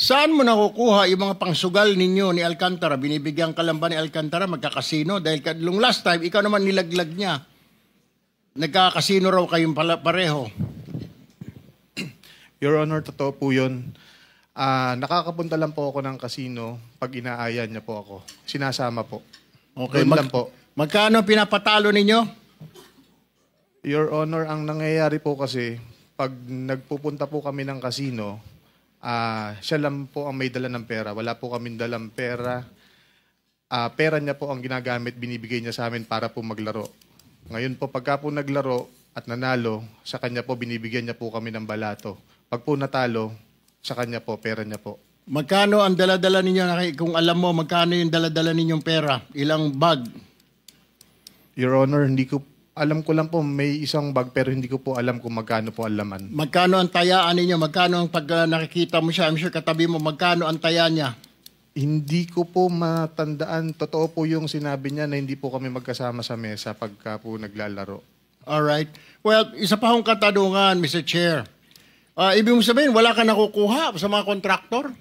Saan mo nakukuha yung mga pangsugal ninyo ni Alcantara? Binibigyan ka lang ba ni Alcantara magkakasino? Dahil nung last time, ikaw naman nilaglag niya. Nagkakasino raw kayong pareho. Your Honor, totoo po yun. Nakakapunta lang po ako ng kasino pag inaaya niya po ako. Sinasama po. Okay, Doon lang po. Magkano pinapatalo ninyo? Your Honor, ang nangyayari po kasi, pag nagpupunta po kami ng kasino, siya lang po ang may dala ng pera. Wala po kaming dalang pera. Pera niya po ang ginagamit, binibigay niya sa amin para po maglaro. Ngayon po, pagka po naglaro at nanalo, sa kanya po binibigyan niya po kami ng balato. Pag po natalo, sa kanya po, pera niya po. Magkano ang dala-dala ninyo? Kung alam mo, magkano yung dala-dala ninyong pera? Ilang bag? Your Honor, alam ko lang po may isang bag pero hindi ko po alam kung magkano po ang laman. Magkano ang tayaan ninyo? Magkano ang pag nakikita mo siya? I'm sure katabi mo, magkano ang taya niya? Hindi ko po matandaan. Totoo po yung sinabi niya na hindi po kami magkasama sa mesa pagka po naglalaro. Alright. Well, isa pa akong katanungan, Mr. Chair. Ibig mo sabihin, wala ka nakukuha sa mga kontraktor?